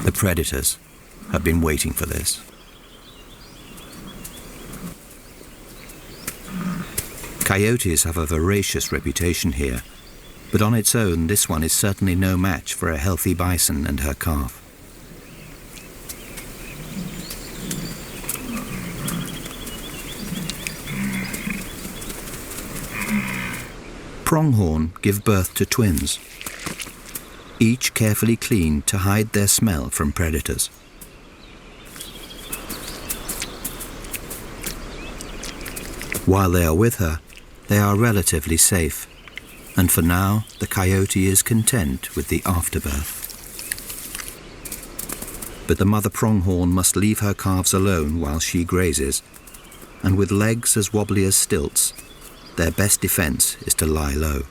The predators have been waiting for this. Coyotes have a voracious reputation here, but on its own this one is certainly no match for a healthy bison and her calf. Pronghorn give birth to twins, each carefully cleaned to hide their smell from predators. While they are with her, they are relatively safe, and for now the coyote is content with the afterbirth. But the mother pronghorn must leave her calves alone while she grazes, and with legs as wobbly as stilts, their best defense is to lie low.